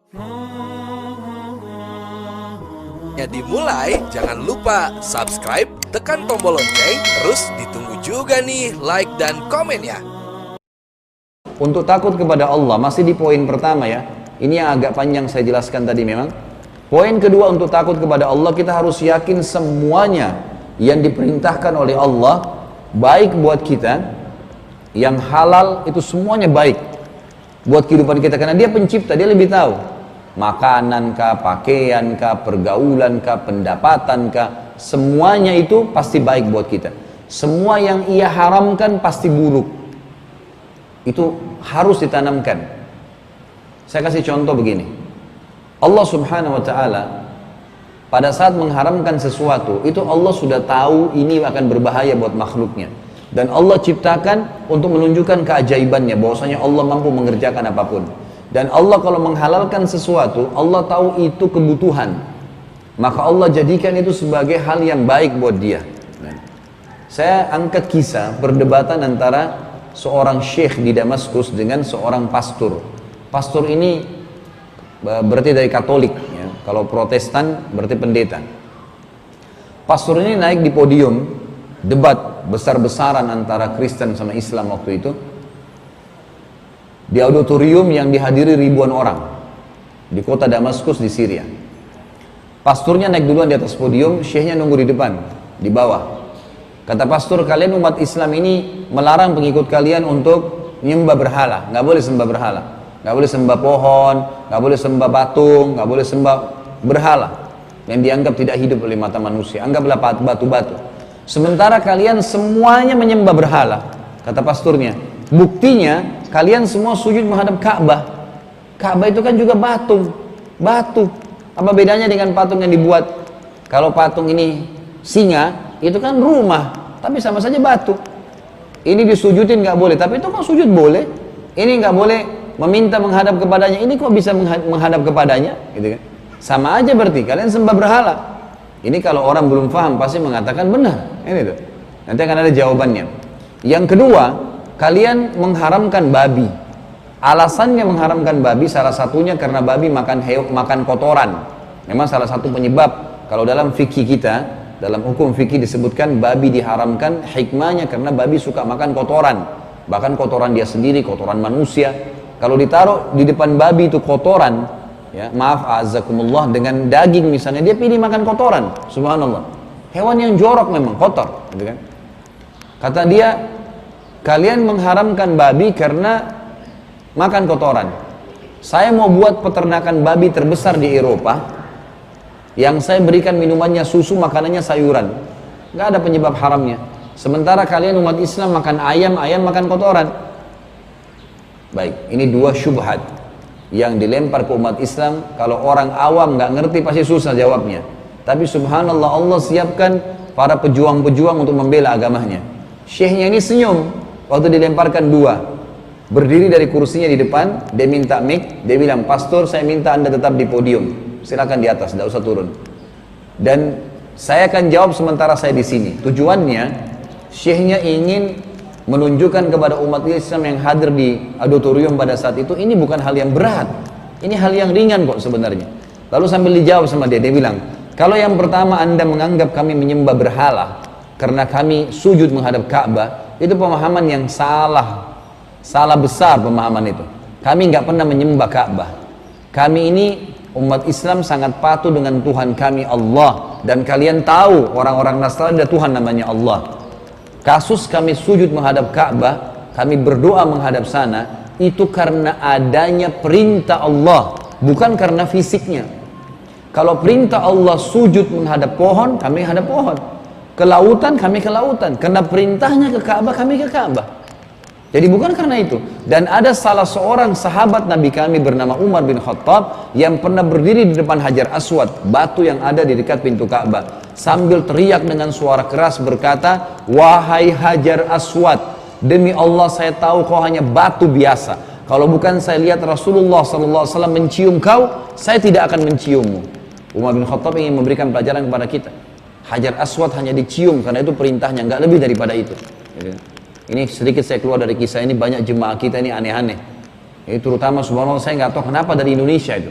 Ya dimulai, jangan lupa subscribe, tekan tombol lonceng, terus ditunggu juga nih like dan komennya. Untuk takut kepada Allah, masih di poin pertama ya. Ini yang agak panjang saya jelaskan tadi memang. Poin kedua, untuk takut kepada Allah, kita harus yakin semuanya yang diperintahkan oleh Allah baik buat kita. Yang halal itu semuanya baik buat kehidupan kita, karena dia pencipta, dia lebih tahu. Makanan kah, pakaian kah, pergaulan kah, pendapatan kah, semuanya itu pasti baik buat kita. Semua yang ia haramkan pasti buruk. Itu harus ditanamkan. Saya kasih contoh begini. Allah subhanahu wa ta'ala pada saat mengharamkan sesuatu, itu Allah sudah tahu ini akan berbahaya buat makhluknya. Dan Allah ciptakan untuk menunjukkan keajaibannya, bahwasanya Allah mampu mengerjakan apapun. Dan Allah kalau menghalalkan sesuatu, Allah tahu itu kebutuhan, maka Allah jadikan itu sebagai hal yang baik buat dia. Saya angkat kisah perdebatan antara seorang syekh di Damaskus dengan seorang pastor. Pastor ini berarti dari Katolik ya. Kalau Protestan berarti pendeta. Pastor ini naik di podium debat besar-besaran antara Kristen sama Islam waktu itu, di auditorium yang dihadiri ribuan orang di kota Damaskus di Syria. Pasturnya naik duluan di atas podium, syekhnya nunggu di depan, di bawah. Kata pastor, kalian umat Islam ini melarang pengikut kalian untuk menyembah berhala, nggak boleh sembah berhala, nggak boleh sembah pohon, nggak boleh sembah patung, nggak boleh sembah berhala yang dianggap tidak hidup oleh mata manusia, anggaplah batu-batu. Sementara kalian semuanya menyembah berhala, kata pasturnya. Buktinya kalian semua sujud menghadap Ka'bah. Ka'bah itu kan juga batu. Apa bedanya dengan patung yang dibuat? Kalau patung ini singa, itu kan rumah, tapi sama saja batu. Ini disujudin nggak boleh, tapi itu kan sujud boleh. Ini nggak boleh meminta menghadap kepadanya. Ini kok bisa menghadap kepadanya? Gitu kan? Sama aja berarti kalian sembah berhala. Ini kalau orang belum paham pasti mengatakan benar. Ini tuh. Nanti akan ada jawabannya. Yang kedua, kalian mengharamkan babi. Alasannya mengharamkan babi salah satunya karena babi makan kotoran. Memang salah satu penyebab. Kalau dalam fikih kita, dalam hukum fikih disebutkan babi diharamkan, hikmahnya karena babi suka makan kotoran. Bahkan kotoran dia sendiri, kotoran manusia. Kalau ditaruh di depan babi itu kotoran, ya, maaf azakumullah, dengan daging misalnya, dia pilih makan kotoran. Subhanallah. Hewan yang jorok memang kotor, gitu kan? Kata dia, kalian mengharamkan babi karena makan kotoran. Saya mau buat peternakan babi terbesar di Eropa, yang saya berikan minumannya susu, makanannya sayuran. Nggak ada penyebab haramnya. Sementara kalian umat Islam makan ayam, ayam makan kotoran. Baik, ini dua syubhat yang dilempar ke umat Islam. Kalau orang awam nggak ngerti pasti susah jawabnya. Tapi subhanallah, Allah siapkan para pejuang-pejuang untuk membela agamanya. Syekhnya ini senyum waktu dilemparkan dua, berdiri dari kursinya di depan, dia minta mic, dia bilang, pastor saya minta anda tetap di podium, silakan di atas, tidak usah turun. Dan saya akan jawab sementara saya di sini. Tujuannya, syekhnya ingin menunjukkan kepada umat Islam yang hadir di auditorium pada saat itu, ini bukan hal yang berat, ini hal yang ringan kok sebenarnya. Lalu sambil dijawab sama dia bilang, kalau yang pertama anda menganggap kami menyembah berhala karena kami sujud menghadap Ka'bah, itu pemahaman yang salah besar pemahaman itu. Kami nggak pernah menyembah Ka'bah. Kami ini umat Islam sangat patuh dengan Tuhan kami Allah, dan kalian tahu orang-orang Nasrani ada Tuhan namanya Allah. Kasus kami sujud menghadap Ka'bah, kami berdoa menghadap sana, itu karena adanya perintah Allah, bukan karena fisiknya. Kalau perintah Allah sujud menghadap pohon, kami menghadap pohon. Ke lautan, kami ke lautan. Karena perintahnya ke Ka'bah, kami ke Ka'bah. Jadi bukan karena itu. Dan ada salah seorang sahabat Nabi kami bernama Umar bin Khattab yang pernah berdiri di depan Hajar Aswad, batu yang ada di dekat pintu Ka'bah, sambil teriak dengan suara keras berkata, wahai Hajar Aswad, demi Allah saya tahu kau hanya batu biasa. Kalau bukan saya lihat Rasulullah SAW mencium kau, saya tidak akan menciummu. Umar bin Khattab ingin memberikan pelajaran kepada kita. Hajar Aswad hanya dicium karena itu perintahnya, nggak lebih daripada itu. Ini sedikit saya keluar dari kisah ini, banyak jemaah kita ini aneh-aneh. Ini terutama subhanallah, saya nggak tahu kenapa dari Indonesia itu.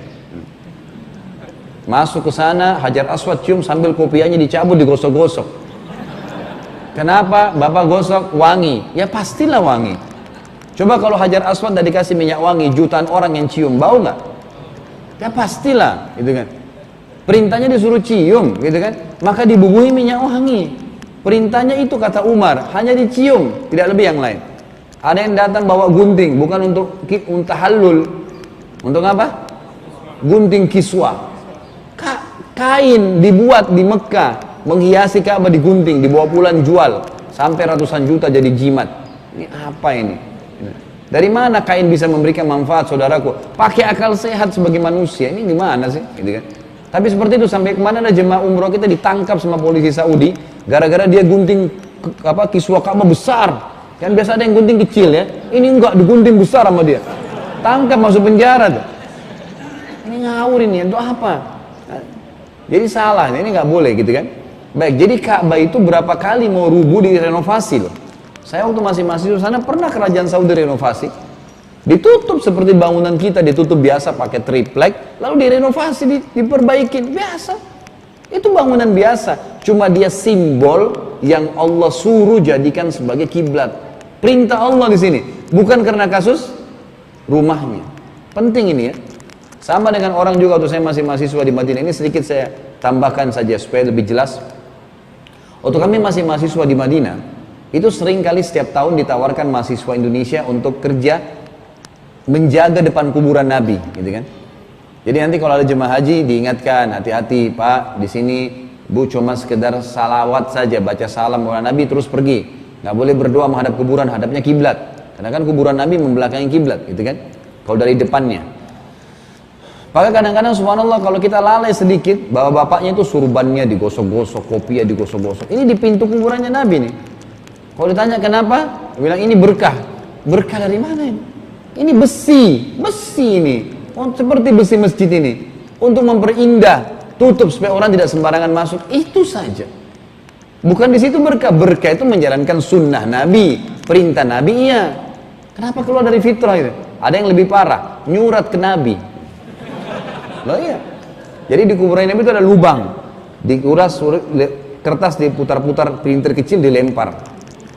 Masuk ke sana, Hajar Aswad cium sambil kopiahnya dicabut, digosok-gosok. Kenapa? Bapak gosok, wangi. Ya pastilah wangi. Coba kalau Hajar Aswad tidak dikasih minyak wangi, jutaan orang yang cium, bau nggak? Ya pastilah, gitu kan. Perintahnya disuruh cium, gitu kan. Maka dibubuhi minyak wangi. Perintahnya itu kata Umar, hanya dicium, tidak lebih yang lain. Ada yang datang bawa gunting, bukan untuk tahallul. Untuk apa? Gunting kiswa. Kain dibuat di Mekah, menghiasi Ka'bah digunting, dibawa pulang jual, sampai ratusan juta jadi jimat. Ini apa ini? Dari mana kain bisa memberikan manfaat, saudaraku? Pakai akal sehat sebagai manusia, ini gimana sih? Gitu kan? Tapi seperti itu, sampai kemana ada jemaah umroh kita ditangkap sama polisi Saudi, gara-gara dia gunting kiswa Ka'bah besar. Kan biasa ada yang gunting kecil ya, ini enggak, digunting besar sama dia. Tangkap, masuk penjara tuh. Ini ngawur ini, itu apa? Jadi salah, ini nggak boleh gitu kan. Baik, jadi Ka'bah itu berapa kali mau rubuh direnovasi loh. Saya waktu masih mahasiswa sana pernah kerajaan Saudi renovasi. Ditutup seperti bangunan kita, ditutup biasa pakai triplek, lalu direnovasi, diperbaikin, biasa. Itu bangunan biasa, cuma dia simbol yang Allah suruh jadikan sebagai kiblat. Perintah Allah di sini, bukan karena kasus rumahnya. Penting ini ya. Sama dengan orang juga waktu saya masih mahasiswa di Madinah, ini sedikit saya tambahkan saja supaya lebih jelas. Waktu kami masih mahasiswa di Madinah, itu sering kali setiap tahun ditawarkan mahasiswa Indonesia untuk kerja menjaga depan kuburan Nabi, gitu kan. Jadi nanti kalau ada jemaah haji diingatkan, hati-hati Pak, di sini Bu cuma sekedar salawat saja, baca salam kepada Nabi terus pergi. Nggak boleh berdoa menghadap kuburan, hadapnya kiblat. Karena kan kuburan Nabi membelakangi kiblat, gitu kan. Kalau dari depannya. Maka kadang-kadang subhanallah kalau kita lalai sedikit, bahwa bapaknya itu surbannya digosok-gosok, kopiah digosok-gosok. Ini di pintu kuburannya Nabi nih. Kalau ditanya kenapa, dia bilang ini berkah. Berkah dari mana ini? Ini besi ini. Oh, seperti besi masjid ini. Untuk memperindah, tutup supaya orang tidak sembarangan masuk. Itu saja. Bukan di situ berkah. Berkah itu menjalankan sunnah Nabi, perintah Nabi, iya. Kenapa keluar dari fitrah itu? Ada yang lebih parah, nyurat ke Nabi. Loh iya. Jadi di kuburan Nabi itu ada lubang, dikuras kertas diputar-putar, printer kecil dilempar.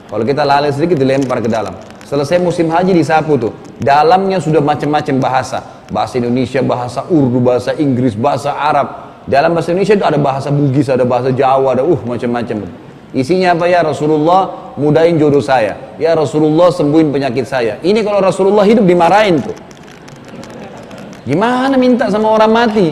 Kalau kita lalai sedikit dilempar ke dalam. Selesai musim haji disapu tuh. Dalamnya sudah macam-macam bahasa. Bahasa Indonesia, bahasa Urdu, bahasa Inggris, bahasa Arab. Dalam bahasa Indonesia itu ada bahasa Bugis, ada bahasa Jawa, ada macam-macam. Isinya apa? Ya Rasulullah, mudahin jodoh saya. Ya Rasulullah, sembuhin penyakit saya. Ini kalau Rasulullah hidup dimarahin tuh. Gimana minta sama orang mati?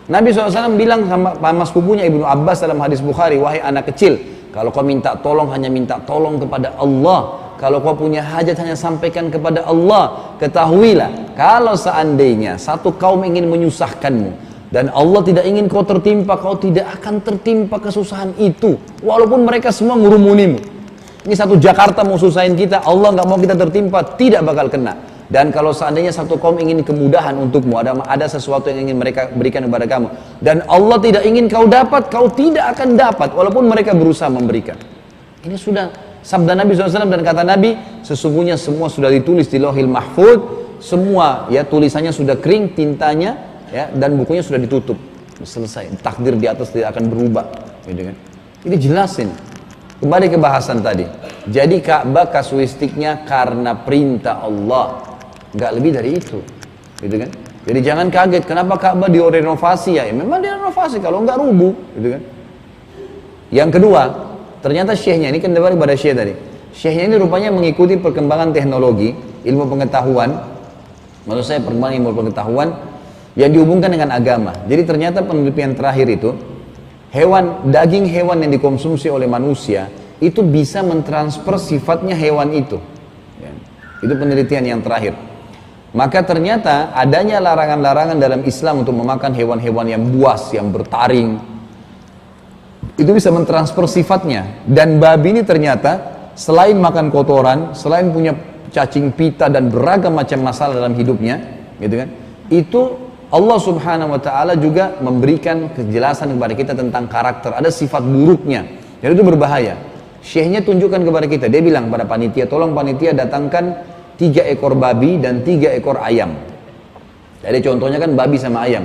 Nabi SAW bilang sama sepupunya Ibnu Abbas dalam hadis Bukhari, wahai anak kecil, kalau kau minta tolong hanya minta tolong kepada Allah. Kalau kau punya hajat hanya sampaikan kepada Allah. Ketahuilah, kalau seandainya satu kaum ingin menyusahkanmu dan Allah tidak ingin kau tertimpa, kau tidak akan tertimpa kesusahan itu. Walaupun mereka semua ngurumunimu. Ini satu Jakarta mau susahin kita, Allah nggak mau kita tertimpa, tidak bakal kena. Dan kalau seandainya satu kaum ingin kemudahan untukmu, ada sesuatu yang ingin mereka berikan kepada kamu, dan Allah tidak ingin kau dapat, kau tidak akan dapat, walaupun mereka berusaha memberikan. Ini sudah sabda Nabi SAW dan kata Nabi, sesungguhnya semua sudah ditulis di Lauhil Mahfuz, semua ya tulisannya sudah kering, tintanya ya, dan bukunya sudah ditutup, selesai. Takdir di atas tidak akan berubah, gitu kan? Ini jelasin. Kembali ke bahasan tadi. Jadi Ka'bah kasuistiknya karena perintah Allah. Nggak lebih dari itu, gitu kan? Jadi jangan kaget kenapa Ka'bah direnovasi ya memang direnovasi, kalau nggak rubuh, gitu kan? Yang kedua, ternyata syekhnya ini kan kembali pada syekh tadi. Syekhnya ini rupanya mengikuti perkembangan teknologi, ilmu pengetahuan, maksud saya perkembangan ilmu pengetahuan yang dihubungkan dengan agama. Jadi ternyata penelitian terakhir itu, daging hewan yang dikonsumsi oleh manusia itu bisa mentransfer sifatnya hewan itu. Ya. Itu penelitian yang terakhir. Maka ternyata adanya larangan-larangan dalam Islam untuk memakan hewan-hewan yang buas, yang bertaring. Itu bisa mentransfer sifatnya. Dan babi ini ternyata selain makan kotoran, selain punya cacing pita dan beragam macam masalah dalam hidupnya, gitu kan? Itu Allah Subhanahu wa taala juga memberikan kejelasan kepada kita tentang karakter. Ada sifat buruknya. Dan itu berbahaya. Syekhnya tunjukkan kepada kita, dia bilang pada panitia, tolong panitia datangkan 3 ekor babi dan 3 ekor ayam. Jadi contohnya kan babi sama ayam.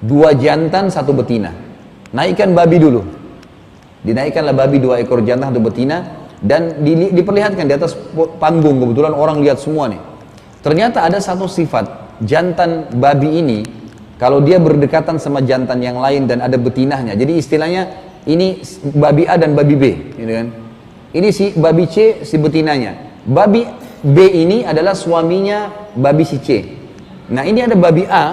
2 jantan 1 betina. Naikkan babi dulu. Dinaikkanlah babi 2 ekor jantan 1 betina dan diperlihatkan di atas panggung, kebetulan orang lihat semua nih. Ternyata ada satu sifat jantan babi ini, kalau dia berdekatan sama jantan yang lain dan ada betinahnya, jadi istilahnya ini babi A dan babi B, gitu kan? Ini si babi C, si betinanya. Babi B ini adalah suaminya babi si C. Nah ini ada babi A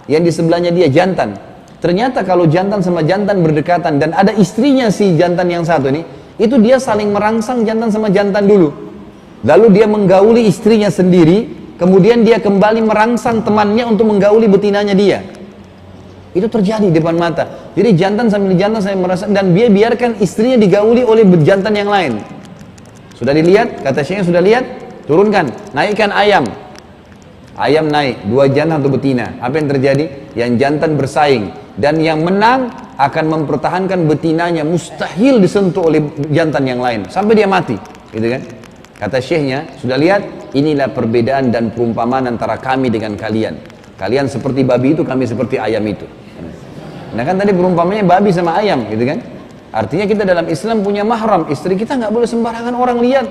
yang di sebelahnya dia jantan. Ternyata kalau jantan sama jantan berdekatan dan ada istrinya si jantan yang satu nih, itu dia saling merangsang jantan sama jantan dulu. Lalu dia menggauli istrinya sendiri, kemudian dia kembali merangsang temannya untuk menggauli betinanya dia. Itu terjadi di depan mata. Jadi jantan sambil merangsang dan dia biarkan istrinya digauli oleh jantan yang lain. Sudah dilihat? Kata syekhnya sudah lihat? Turunkan, naikkan ayam. Ayam naik, 2 jantan 1 betina. Apa yang terjadi? Yang jantan bersaing dan yang menang akan mempertahankan betinanya, mustahil disentuh oleh jantan yang lain sampai dia mati, gitu kan? Kata syekhnya, sudah lihat? Inilah perbedaan dan perumpamaan antara kami dengan kalian. Kalian seperti babi itu, kami seperti ayam itu. Nah kan tadi perumpamannya babi sama ayam, gitu kan? Artinya kita dalam Islam punya mahram, istri kita nggak boleh sembarangan orang lihat.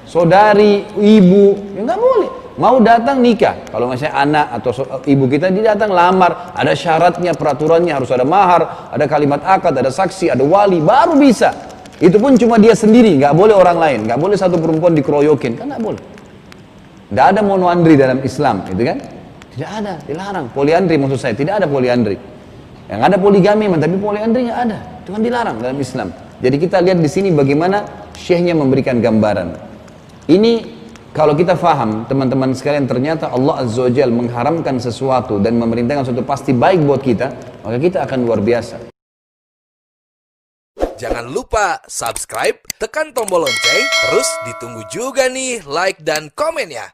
Saudari, ibu, ya nggak boleh. Mau datang nikah, kalau misalnya anak atau ibu kita dia datang lamar, ada syaratnya, peraturannya, harus ada mahar, ada kalimat akad, ada saksi, ada wali, baru bisa. Itu pun cuma dia sendiri, nggak boleh orang lain, nggak boleh satu perempuan dikeroyokin, kan nggak boleh. Nggak ada monoandri dalam Islam, gitu kan? Tidak ada, dilarang. Poliandri maksud saya, tidak ada poliandri. Yang ada poligami, tapi poliandri nggak ada, itu kan dilarang dalam Islam. Jadi kita lihat di sini bagaimana syekhnya memberikan gambaran. Ini kalau kita faham, teman-teman sekalian, ternyata Allah Azza wa Jalla mengharamkan sesuatu dan memerintahkan sesuatu pasti baik buat kita, maka kita akan luar biasa. Jangan lupa subscribe, tekan tombol lonceng, terus ditunggu juga nih like dan komennya.